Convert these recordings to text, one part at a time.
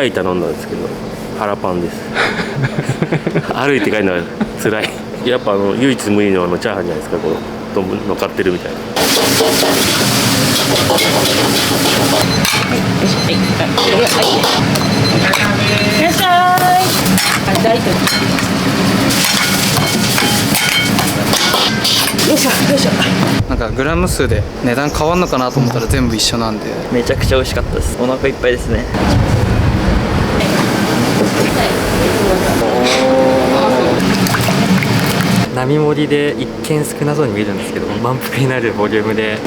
貝頼んだんですけど腹パンです歩いて帰るのは辛い。やっぱ唯一無二のチャーハンじゃないですか。この丼乗っかってるみたいな。いらっしゃい。大丈夫。よいしょよいしょ。なんかグラム数で値段変わんのかなと思ったら全部一緒なんでめちゃくちゃ美味しかったです。お腹いっぱいですね。並盛りで一見少なそうに見えるんですけど、満腹になるボリュームで。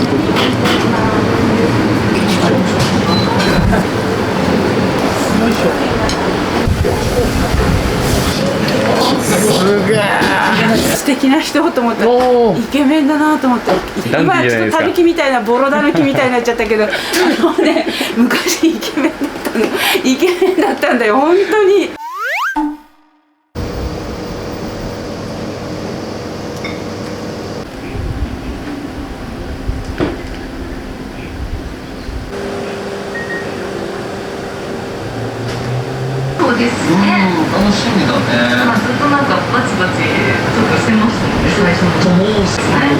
すげえ素敵な人と思った。イケメンだなと思って。今ちょっとたぬきみたいなボロたぬきみたいになっちゃったけど昔イケメンだったの。イケメンだったんだよ本当に。そうですね。楽しみだね。まあずっとなんかバチバチちょっとしてましたね最初の。と思うし。はい。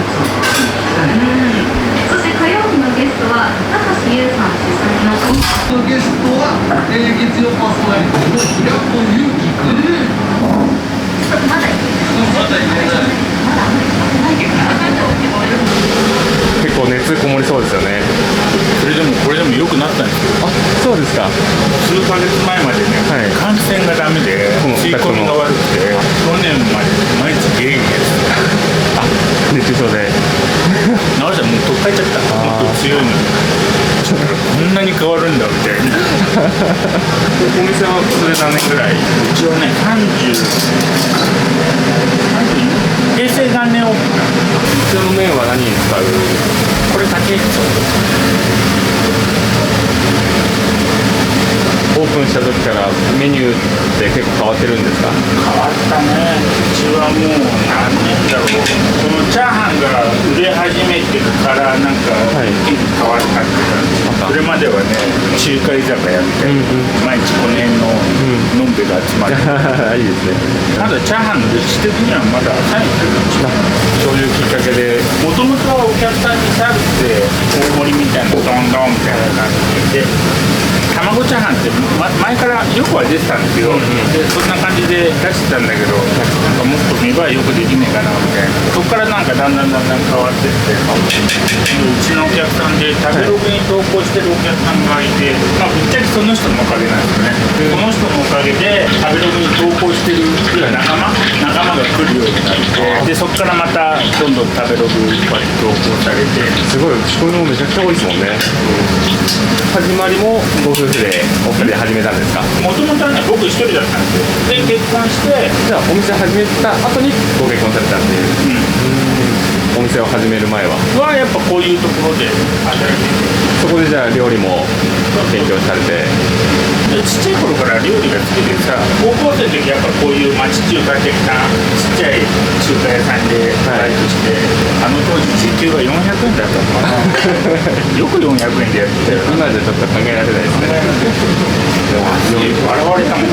そして火曜日のゲストは高橋優さん主催の。ゲストは月曜パーソナリティの平子祐希君。まだいけない。まだいけない。まだないけどな。結構熱こもりそうですよね。これでも良くなったんですよ。あ、そうですか。数ヶ月前までね、はい、感染がダメで吸い込みが悪くて、去年まで毎日ゲームやってた。あ、熱中症で直したらもう取っ替えちゃった。もっと強いのにこんなに変わるんだみたいなお店はそれ何年ぐらい？うちはね、平成元年オープン。普通の麺は何に使う？これ竹内オープンした時からメニューって結構変わってるんですか？変わったね。うちはもう何年だろう。このチャーハンが売れ始めてからなんか変わったっていうか、それまではね、中華居酒屋みたいな、毎日この辺ののんべが集まっていいですね。まだチャーハンの歴史的にはまだ浅いんですよ。そういうきっかけで、もともとはお客さんにサービスで大盛りみたいなドンドンみたいな感じで、卵チャーハンって前からよくは出てたんですよ、でそんな感じで出してたんだけど、なんかもっと見栄えよくできねえかなみたいな、そこからなんかだんだん変わってって、うちのお客さんで食べログに投稿してるお客さんがいて、まあぶっちゃけその人のおかげなんですよね、この人のおかげで食べログに投稿してる仲間が来るようになって、でそこからまたどんどん食べログこうやって投稿されて、すごい仕込みもめちゃくちゃ多いですもんね。始まりもご夫婦でお二人で始めたんですか？もともとはね、僕一人だったんですよ。で、結婚して、じゃあお店始めた後にご結婚されたっていう、お店を始める前はやっぱこういうところで働いてて、そこでじゃあ料理も勉強されて、でちっちゃい頃から料理が好きでさ、高校生の時やっぱこういう町中華的なちっちゃい中華屋さんでバイトして、あの当時時給が400円だったのかなよく400円でやってたよ。今じゃちょっと考えられないですね。笑われたもん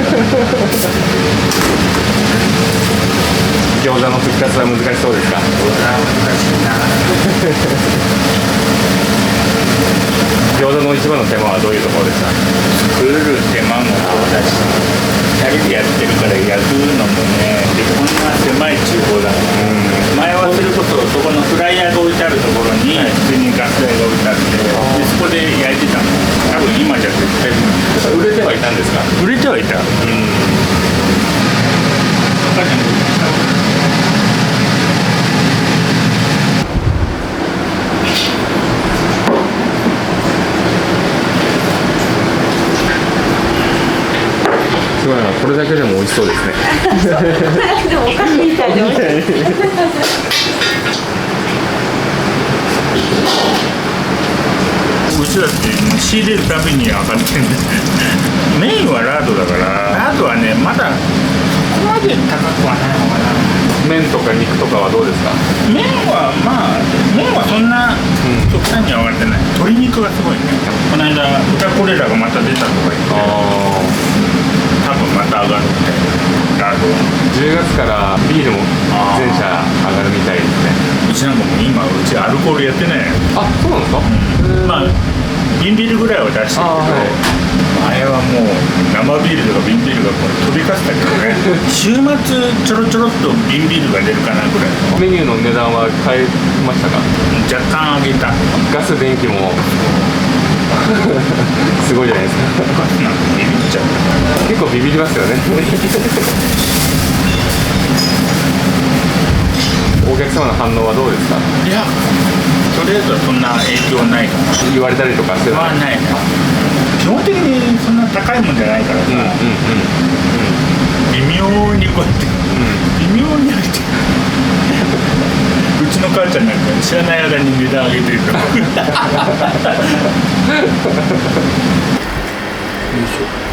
餃子の復活は難しそうですか？難しいな餃子の一番の手間はどういうところですか？作る手間もそうだし、2人でやってるから焼くのもね、でこんな狭い厨房だから、前はそれこそそこのフライヤーが置いてあるところに普通にガス台が置いてあって、でそこで焼いてたの。多分今じゃ絶対売れてはいたんですか？売れてはいた。すごいな、これだけでも美味しそうですね。でもお菓子みたいで美味しい。うちだって仕入れるたびに上がってるんですメインはラードだから、ラードはね、まだそこまで高くはないのかな。麺とか肉とかはどうですか？麺はそんな極端には上がってない。鶏肉がすごいね。この間豚コレラがまた出たとか言って、月からビールも全社上がるみたいですね。うちなんかもう今うちアルコールやってない。あ、そうなんですか。まあ瓶ビールぐらいは出してるけど、前はもう生ビールとか瓶ビールがこう飛び交ってたけどね週末ちょろちょろっと瓶ビールが出るかなぐらいの。メニューの値段は変えましたか。若干上げた。ガス電気もすごいじゃないですか。ガスなんかビビっちゃう。結構ビビりますよねお客様の反応はどうですか。いや、とりあえずはそんな影響ないかな。言われたりとかするのはないね。基本的にそんな高いもんじゃないからさ、微妙にこうやって、微妙に上げてうちの母ちゃんなんか知らない間に値段上げてるからよいしょ。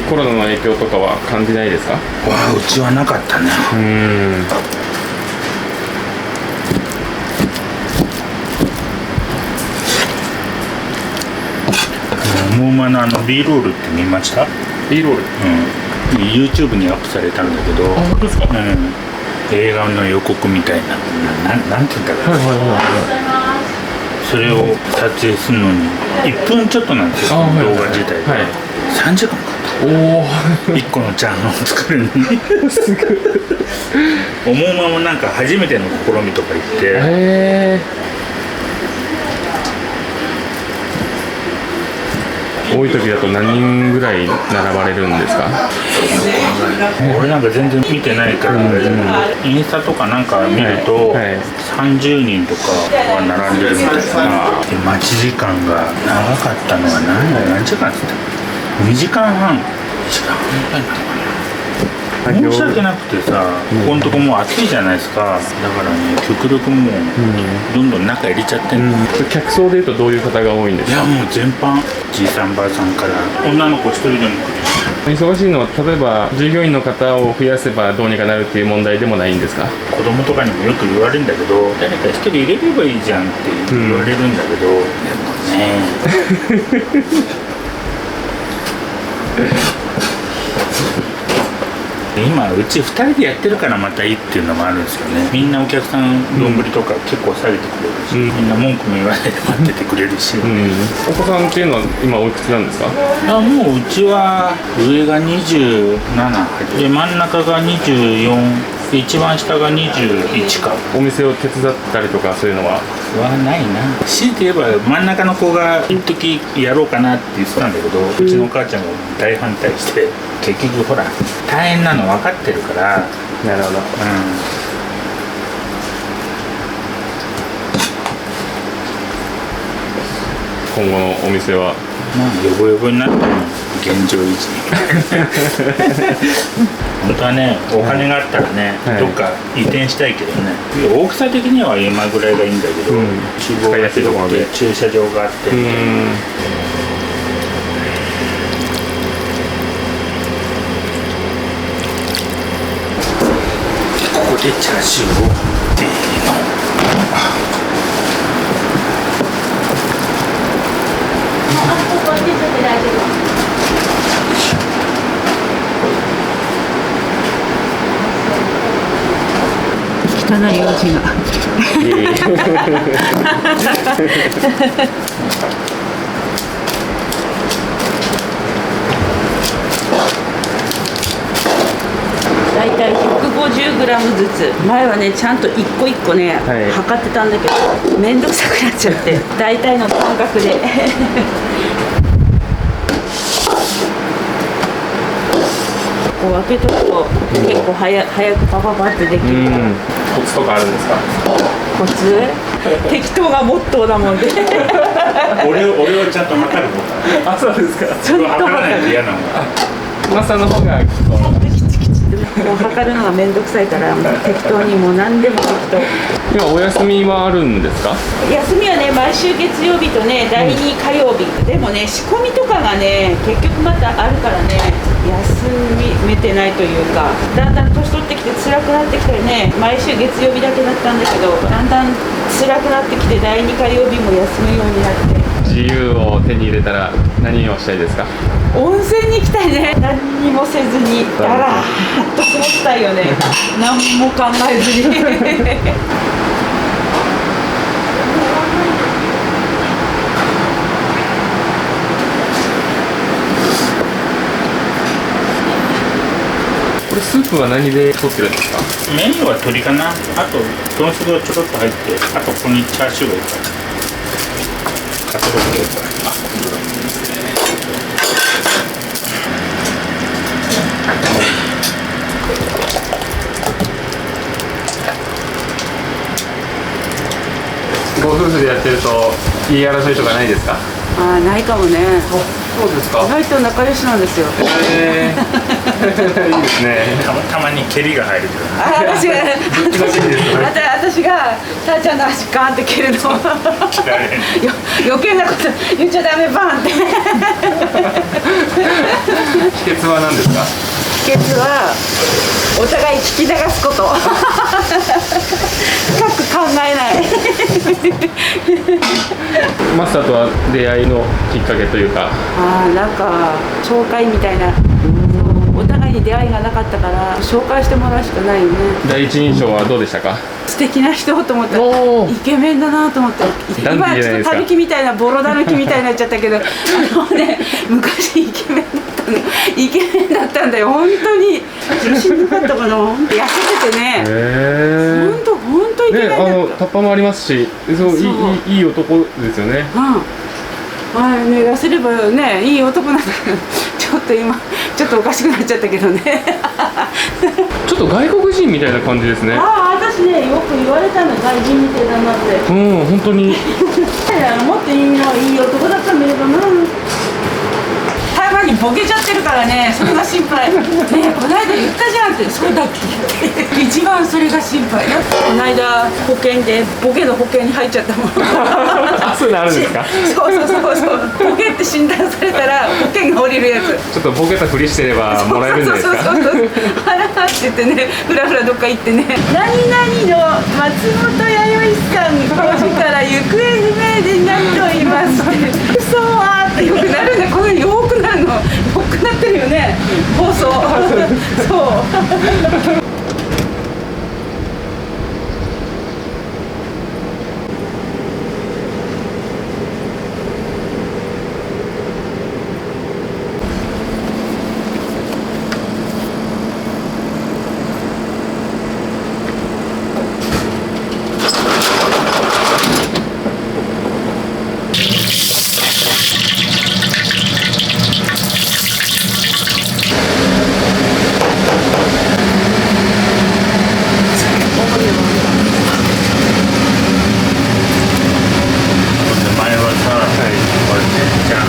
コロナの影響とかは感じないですか。わあ、うちはなかったね。モーマのビーロールって見ました？ビーロール。YouTube にアップされたんだけど、映画の予告みたいな、なんて言うんだろう、それを撮影するのに1分ちょっとなんですよ、動画自体で、3時間かかった。1個のチャーハンを作るのにおもうまもなんか初めての試みとか言って、多い時だと何人ぐらい並ばれるんですか。俺なんか全然見てないから、インスタとかなんか見ると30人とかは並んでるみたいな。で待ち時間が長かったのは何時間って言った？2時間半ぐらいなのかな。申し訳なくてさ、ここのとこもう暑いじゃないですか。だからね、極力もうどんどん中入れちゃってんの。客層でいうとどういう方が多いんですか。いやもう全般、じいさんばあさんから女の子一人でも来るし。忙しいのは例えば従業員の方を増やせばどうにかなるっていう問題でもないんですか。子供とかにもよく言われるんだけど、誰か一人入れればいいじゃんって言われるんだけど、でもね今うち2人でやってるからまたいいっていうのもあるんですよね。みんなお客さん丼とか結構下げてくれるし、みんな文句も言わないで待っててくれるし、お子さんっていうのは今おいくつなんですか。もううちは上が27で真ん中が24で一番下が21か。お店を手伝ったりとかそういうのはないな。強いて言えば真ん中の子が一時やろうかなって言ってたんだけど、うちのお母ちゃんが大反対して、結局ほら大変なの分かってるから。なるほど。今後のお店はヨボヨボになっても現状維持本当はね、お金があったらね、どっか移転したいけどね、大きさ的には今ぐらいがいいんだけど、使いやすいところで駐車場があって、ここでチャーシューを汚い用事がだいたい 150g ずつ。前はねちゃんと一個一個ね、測ってたんだけどめんどくさくなっちゃって大体の感覚でこう開けとくと結構早くパパパってできる。コツとかあるんですか。コツ適当がモットーだもんで俺はちゃんと測るもんだ。あ、そうですか。ちゃんと測らないと嫌なの。マサの方がキチキチってもう測るのがめんどくさいからもう適当にもう何でも適当。今お休みはあるんですか？休みはね毎週月曜日とね第2火曜日、でもね仕込みとかがね結局またあるからね休めてないというか、だんだん年取ってきて辛くなってきてね、毎週月曜日だけだったんだけどだんだん辛くなってきて第2火曜日も休むようになって。自由を手に入れたら何をしたいですか？温泉に行きたいね。何にもせずにだらーっと過ごしたいよね。何も考えずにこれスープは何で取ってるんですか？メニューは鶏かな、あと豚足がちょろっと入って、あとここにチャーシューがいるから、カツオがいるから、あ、本当だ。ご夫婦でやってると言い争いとかないですか？ああ、ないかもね。そうですか。意外と仲良しなんですよ。いいですね。たまに蹴りが入るけど、あ、私が難しいですよね。私がたーちゃんの足ガーンって蹴るの余計なこと言っちゃダメバーンって秘訣は何ですか？秘訣はお互い聞き流すこと深く考えないマスターとは出会いのきっかけというか。ああ、なんか紹介みたいな、お互いに出会いがなかったから紹介してもらうしかないよね。第一印象はどうでしたか？素敵な人と思った。イケメンだなと思って。ダンディー今ちょっとたぬきみたいなボロだぬきみたいになっちゃったけど昔イケメンだったの。イケメンだったんだよ本当に。しんどかったかな。痩せててね。本当イケメンだった。タッパもありますし、そういい男ですよね。うん。あね、痩せればねいい男なんだけど、ちょっと今ちょっとおかしくなっちゃったけどねちょっと外国人みたいな感じですね。ああ、私ねよく言われたの、外人みたいだなって。うん、本当にもっといい男だったんだけどな。台湾にボケちゃってるからね、それが心配。ねえ、この間言ったじゃんって。そうだっけ一番それが心配。この間保険でボケの保険に入っちゃったもんあ、そういうのあるんですか？そうボケって診断されたら保険が下りるやつ。ちょっとボケたふりしてればもらえるんじゃないですか？あらって言ってね、ふらふらどっか行ってね、何々の松本弥生さん5時から行方不明になっておりますって嘘はってよくなるね。これよくなるの、よくなってるよね、放送そう前はさ、これね、じゃあ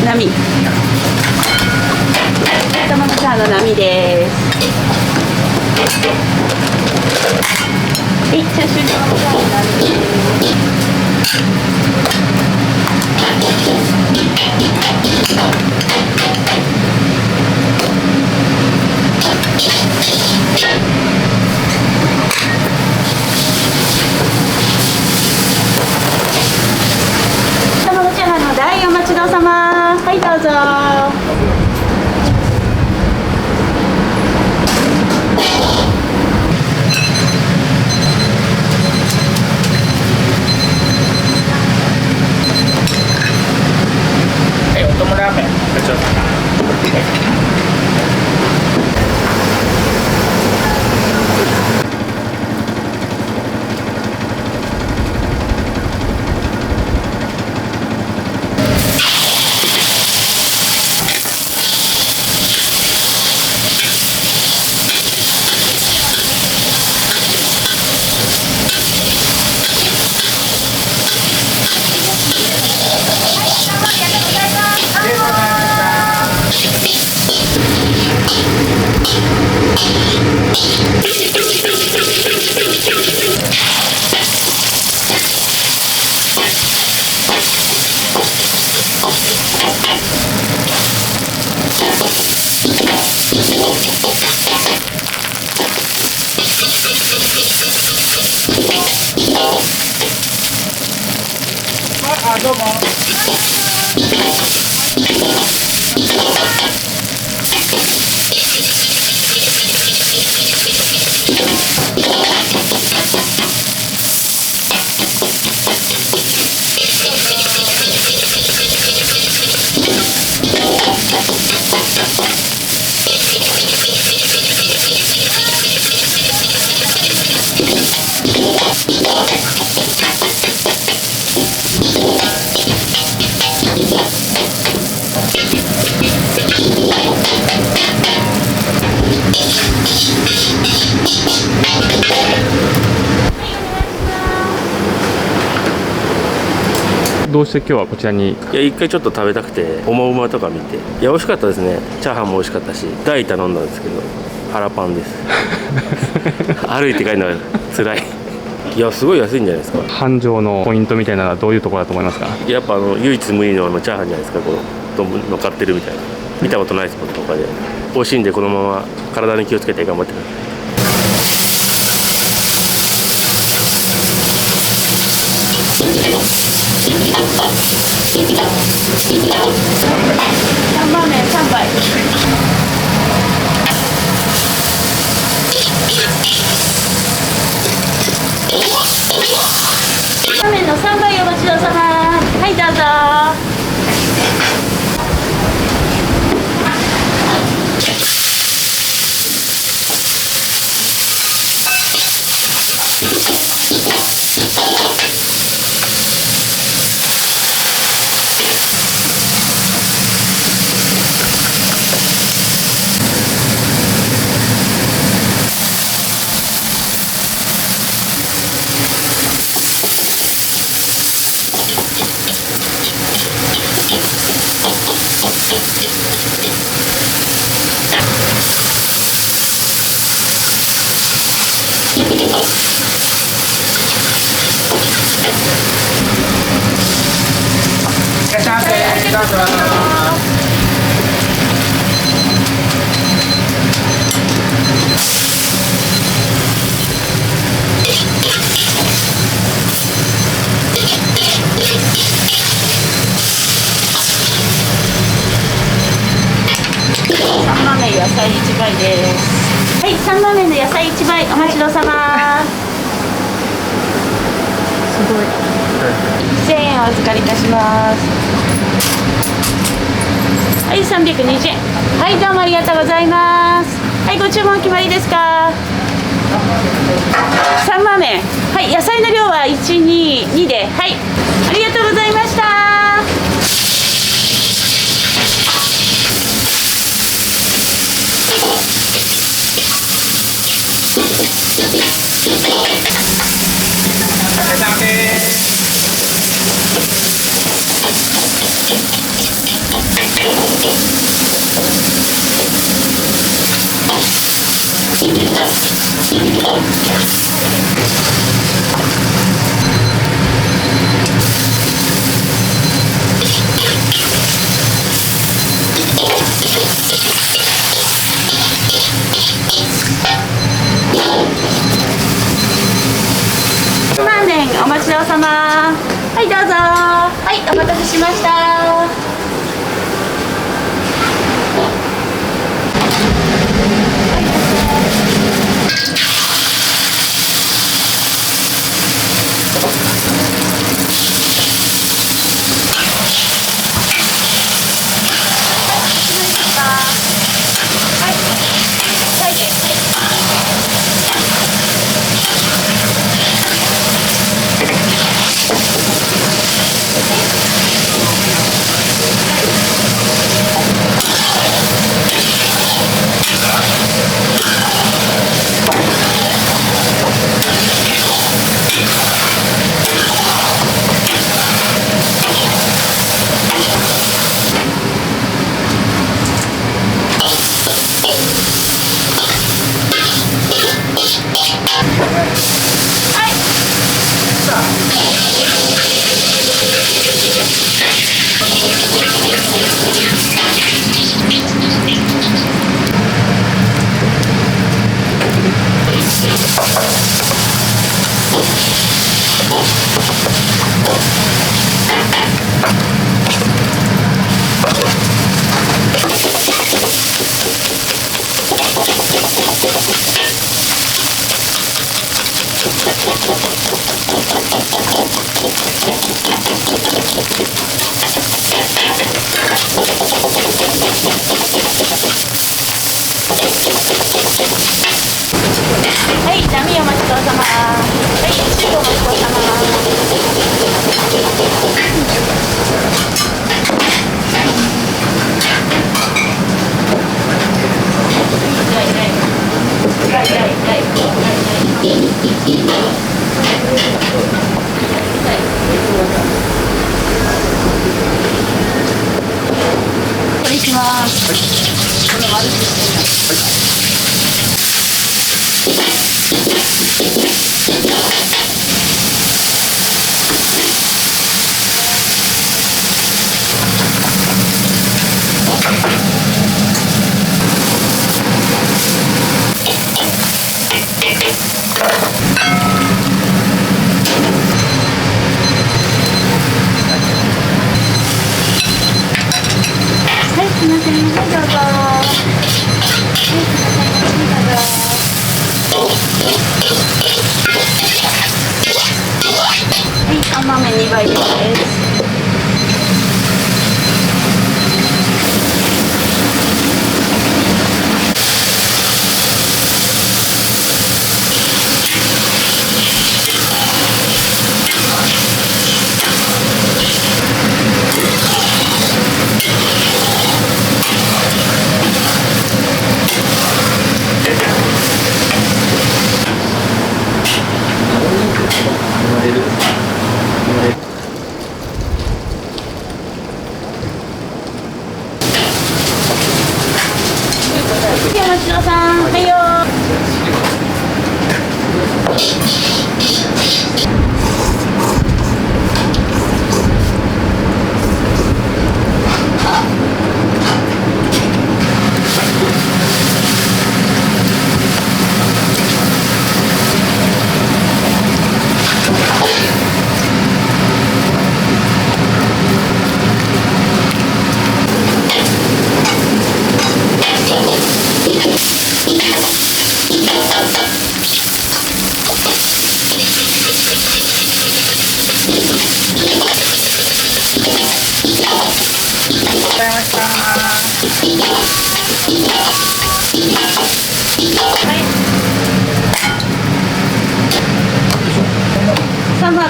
波卵チャーハンの波です。はい、チャーシュー卵チャーハンの波です卵チャーハンの大お待ちどうさま。はい、どうぞ。はい、お供ラーメンごちそうさま。どうも。どうして今日はこちらに？いや、一回ちょっと食べたくておもうまとか見て、いや美味しかったですね。チャーハンも美味しかったし、大頼んだんですけど腹パンです歩いて帰るのが辛い。いや、すごい安いんじゃないですか。繁盛のポイントみたいなのはどういうところだと思いますか？やっぱ唯一無二のチャーハンじゃないですか。この乗っかってるみたいな、見たことないスポットとかで美味しいんで、このまま体に気をつけて頑張ってください。3番麺3杯。ラーメンの3杯お待ちどうさま。はい、どうぞ。いらっしゃいませ。どうぞ。3番麺4野菜1倍です。はい、3番麺の野菜1倍お待ちどうさま。すごい。1000円お預かりいたします。はい、320円。はい、どうもありがとうございます。はい、ご注文決まりですか。3番麺。はい、野菜の量は122で、はい、ありがとうございました。ラーメンお待ちどうさま。はい、どうぞ。はい、お待たせしました。はい、ダミーお待ちどうさま。はい、シューお待ちどうさま。これします。この丸くしてるの。はい、すみません。はい、どうぞ。はい、すみません。どうぞ。はい、甘麺2倍です。お待ちどうさん。はいよ。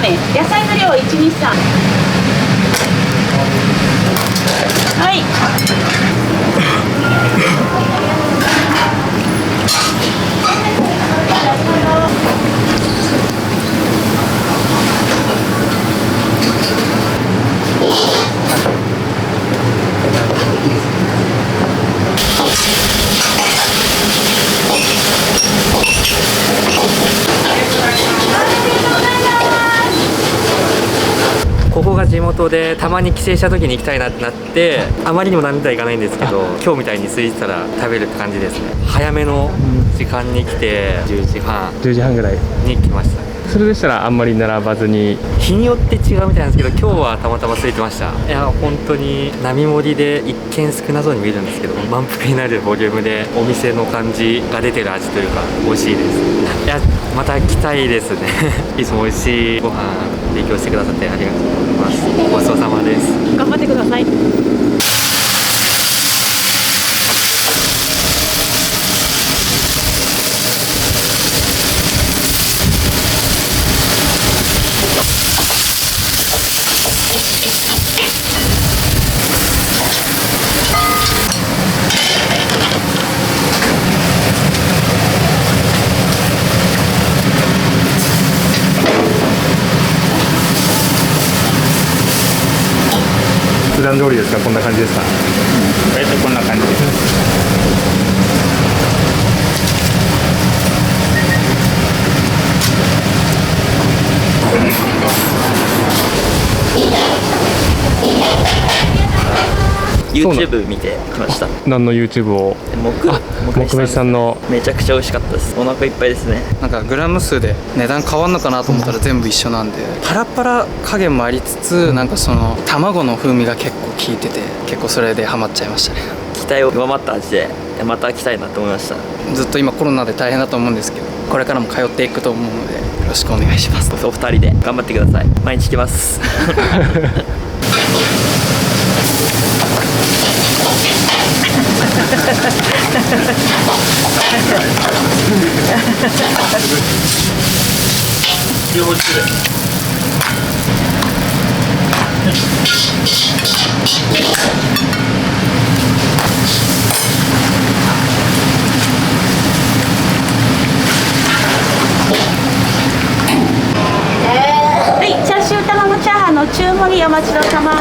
麺、野菜の量は123。はい。ここが地元でたまに帰省した時に行きたいなってなって、あまりにも何だいかないんですけど、今日みたいに空いてたら食べるって感じですね。早めの時間に来て10時半10時半ぐらいに来ました。それでしたらあんまり並ばずに。日によって違うみたいなんですけど、今日はたまたま空いてました。いや本当に並盛りで一見少なそうに見えるんですけど、満腹になるボリュームでお店の感じが出てる味というか美味しいです。いやまた来たいですねいつも美味しいご飯提供してくださってありがとうございます。ごちそうさまです。頑張ってください。普段通りですか？こんな感じですか？大体こんな感じです。YouTube 見てきました。何の YouTube を？木飯さんの。めちゃくちゃ美味しかったです。お腹いっぱいですね。なんかグラム数で値段変わんのかなと思ったら全部一緒なんで、パラパラ加減もありつつ、なんかその卵の風味が結構効いてて、結構それでハマっちゃいましたね。期待を上回った味でまた来たいなと思いました。ずっと今コロナで大変だと思うんですけど、これからも通っていくと思うのでよろしくお願いします。お二人で頑張ってください。毎日来ます両方失礼。はい、チャーシュー卵チャーハンの中盛りお待ちどうさま。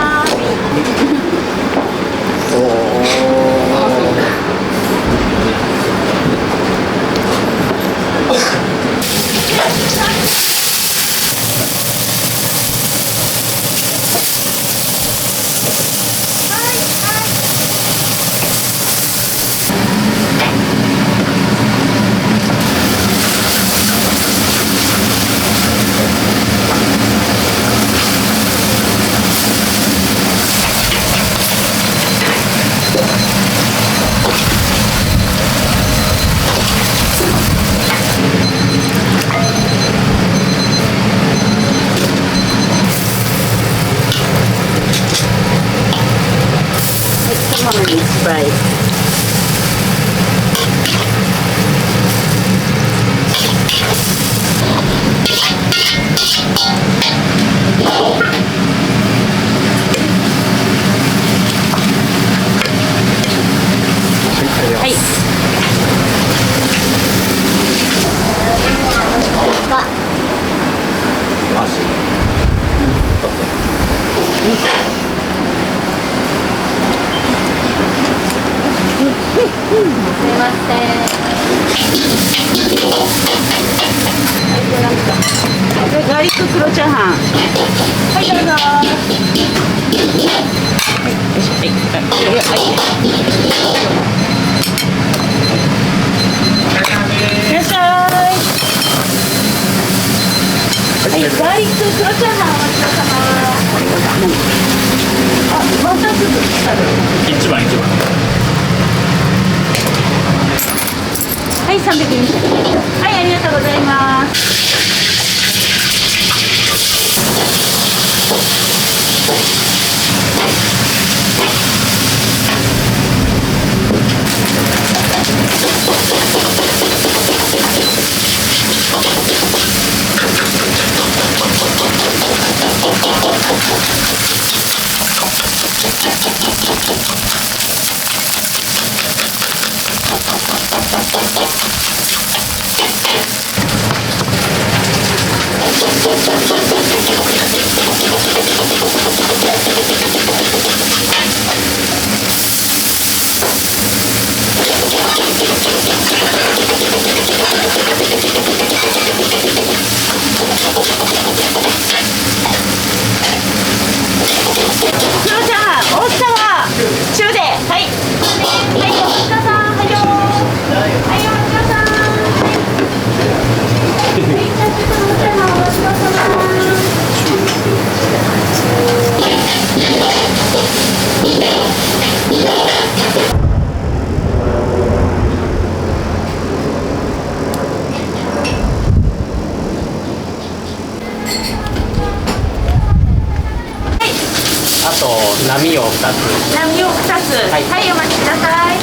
はい。はい。ガーリック黒チャーハン。はい、どうぞ。はい、よいしょ。はい、いらっしゃい。はい、ガーリック黒チャーハンお待ちどうさま。あ、ワンタンスープある。一番。はい、300円。はい、ありがとうございます。黒ちゃん、大きさは中で、はい。はい、お待ちください。はいよ。はい、お待ちください。はい、じゃあちょっとお茶のお待ちくださあと波を2つ。波を2つ。はい、お待ちください。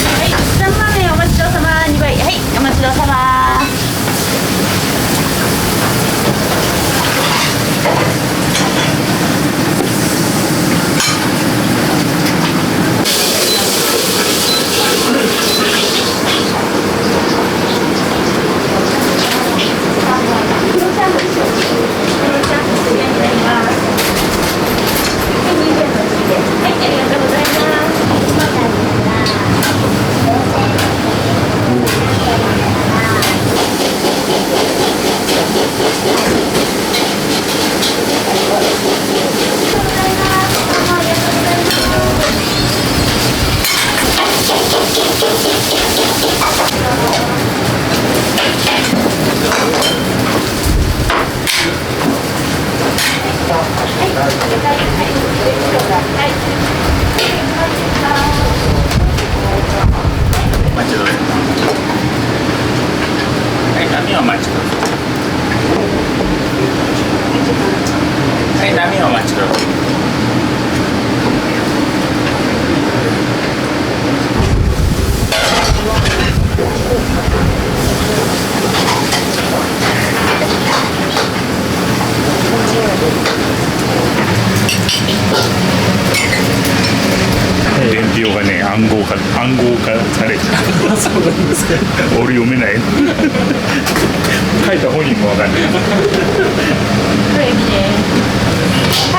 はい、3番目お待ちどうさま2倍。はい、お待ちどうさま。暗号化されてそうなんですか。俺読めない。書いた本人もわかんない。は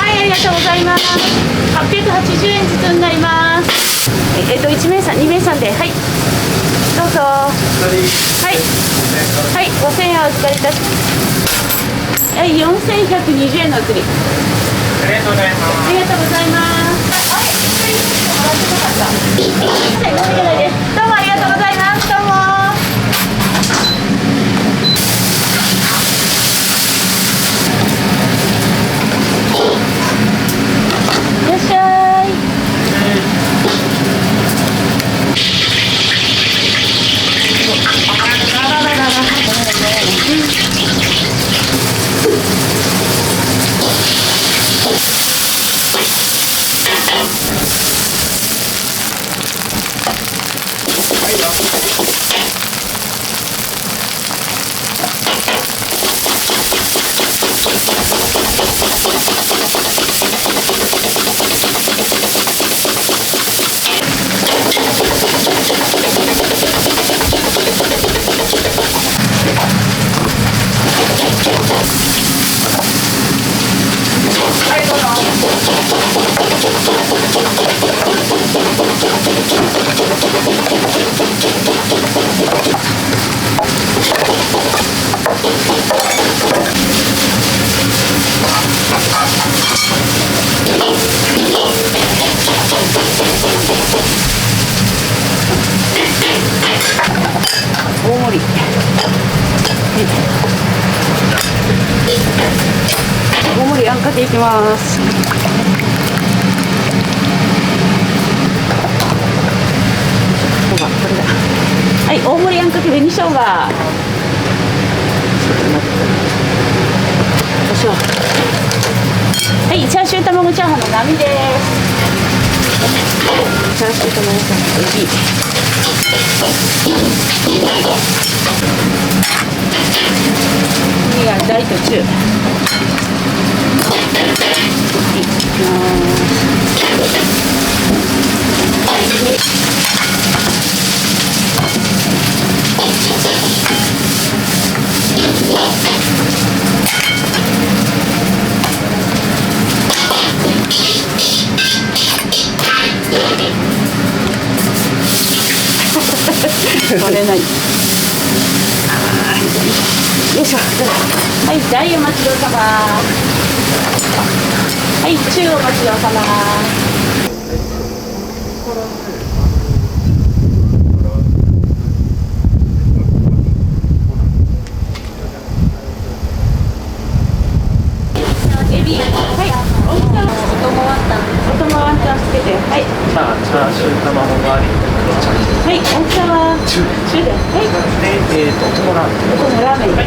い、ありがとうございます。880円ずつになります。1名さん、2名さんで、はい。どうぞ。はい。はい、5000円お預かりいたします。はい、4120円のお釣り。ありがとうございます。ありがとうございます。はい、どうもありがとうございます。どうも。いらっしゃい。大盛り。大盛りあんかけいきます。これだ。はい、大盛りあんかけ紅生姜。はい、チャーシュー卵チャーハンの並です。チャーシュー卵チャーハンエビ。次が大と中。いきます。取れない。よいしょ。はい、大お待ちどうさま。はい、中お待ちどうさま。エビ、はい、お供ワンタン、お供ワンタンつけて、はい。チャーシュー卵ガーリック。はい、大きさは中で、はい。で、お供ラーメン。お供ラーメン。はい。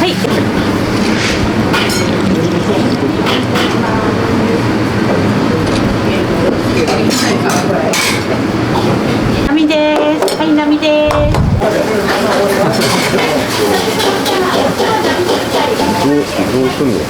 はい。波です。はい、波です。どうすんのこ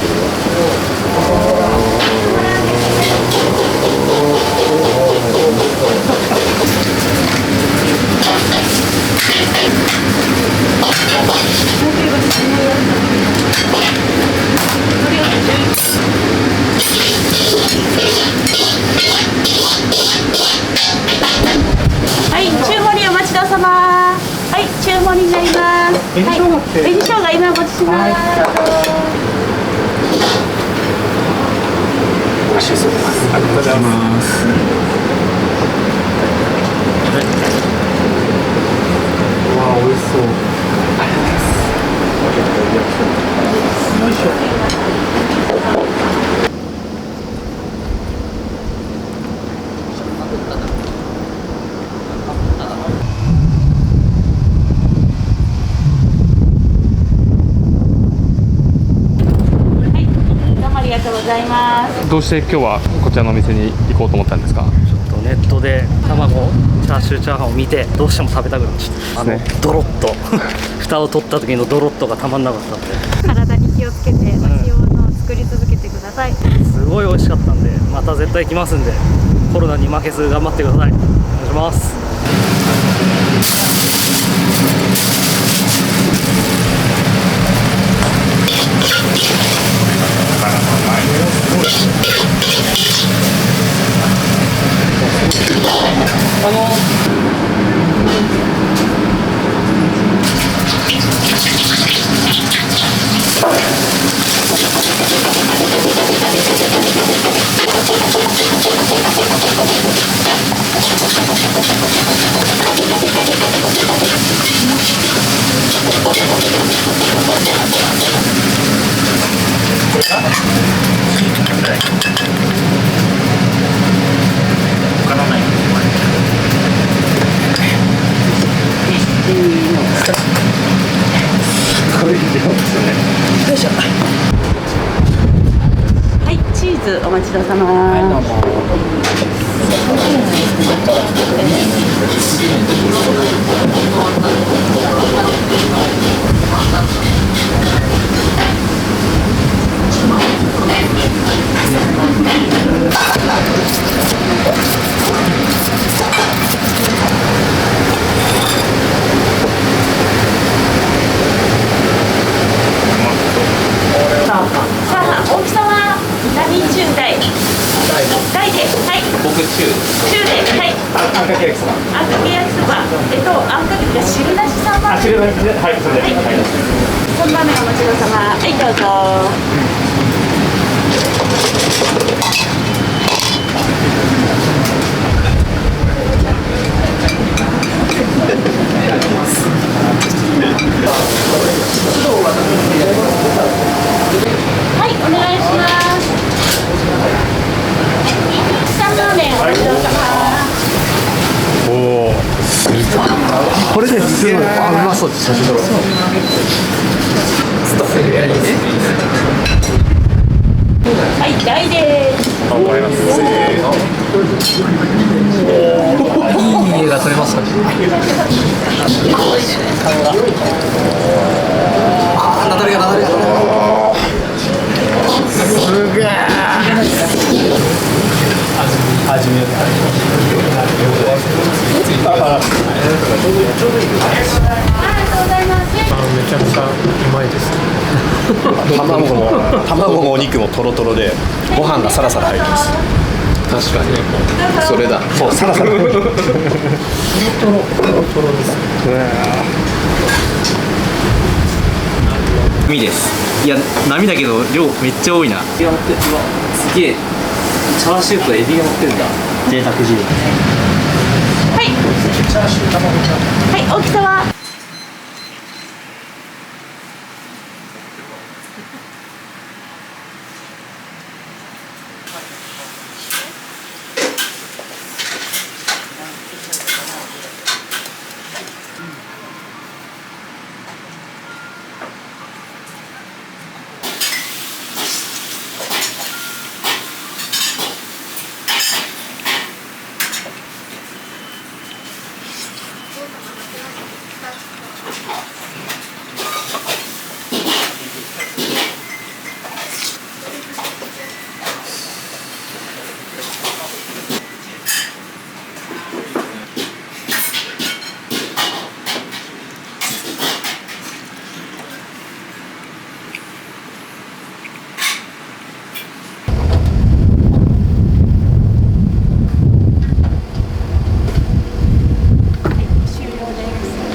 はい、中盛りお待ちどうさま。はい、中盛りになります。はい、紅生姜今お持ちします。美味しそうです。ありがとうございます。うわ、美味しそう。ありがとうございます。よいしょ。どうして今日はこちらのお店に行こうと思ったんですか？ネットで卵チャーシューチャーハンを見てどうしても食べたくなっちゃった。ドロッと蓋を取った時のドロッとがたまんなかったんで、体に気をつけてお塩の作り続けてください。すごい美味しかったんでまた絶対来ますんで、コロナに負けず頑張ってください。お願いします。はい、チーズお待ちどうさま。はい、どうも。あんかけが汁なし3番目。はい、それで。はい。3番目お待ちどうさま。はい、どうぞ。はい、お願いします。3番目お待ちどうさま。おお、これです。うまそう。写真撮ろう。はい、大です。頑張ります。いい絵が撮れますかね。ナダルがすげえ。始めよう。めちゃくちゃうまいです。卵もお肉もトロトロでご飯がサラサラ入ってます。確かにそれだ。そう、サラサラトロトロです。海です。いや、波だけど量めっちゃ多いな。すげえ。チャーシューとエビが乗ってるんだ。贅沢汁。はい。チャーシュー卵ちゃん。はい、大きさは。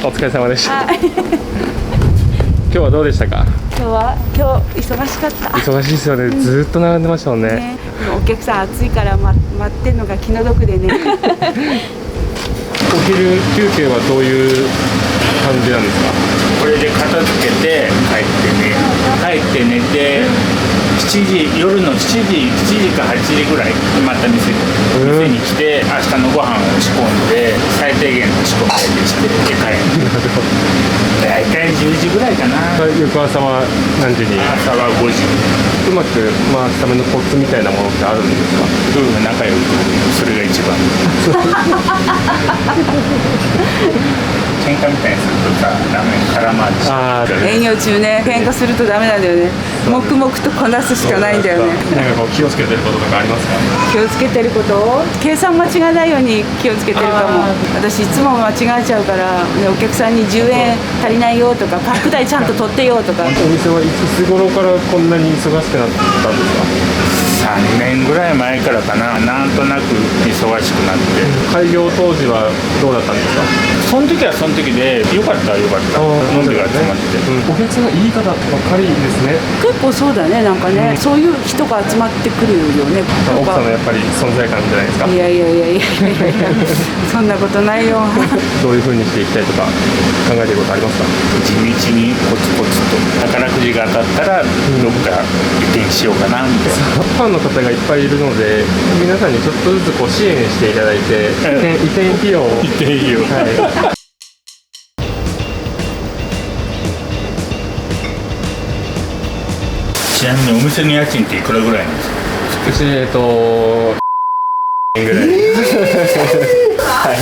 お疲れ様でした。今日はどうでしたか？今日忙しかった。忙しいですよね。ずーっと並んでましたもんね。お客さん暑いから待ってんのが気の毒でね。お昼休憩はどういう感じなんですか？これで片付けて帰って寝て夜の7時か8時ぐらいにまた店に来て明日のご飯を仕込んで最低限の仕込みだけして帰る。大体10時ぐらいかな。翌朝は何時に？朝は5時。うまく回すためのコツみたいなものってあるんですか？夫婦仲良く、それが一番。喧嘩みたいにするとさ、ダメ、空回りし。営業中ね、喧嘩するとダメなんだよね。黙々とこなすしかないんだよね。なんかこう気をつけてることとかありますか？気をつけてることを計算間違えないように気をつけてるかも。私いつも間違えちゃうから、ね、お客さんに10円足りないよとかパック代ちゃんと取ってよとか。お店はいつ頃からこんなに忙しくなったんですか？3年ぐらい前からかな。なんとなく忙しくなって。開業当時はどうだったんですか？その時はその時でよかった飲んでが集まって、お客さんがいい方ばっかりですね。結構そうだね、なんかね、そういう人が集まってくるよね。奥さんのやっぱり存在感じゃないですか？いやそんなことないよ。どういう風にしていきたいとか考えていることありますか？地道にコツコツと宝くじが当たったらどっか移転しようかなみたいな。ファンの方がいっぱいいるので、皆さんにちょっとずつこう支援していただいて、移転費用を。はい。ちなみにお店の家賃っていくらぐらいなんですか？うちぐらい。はい。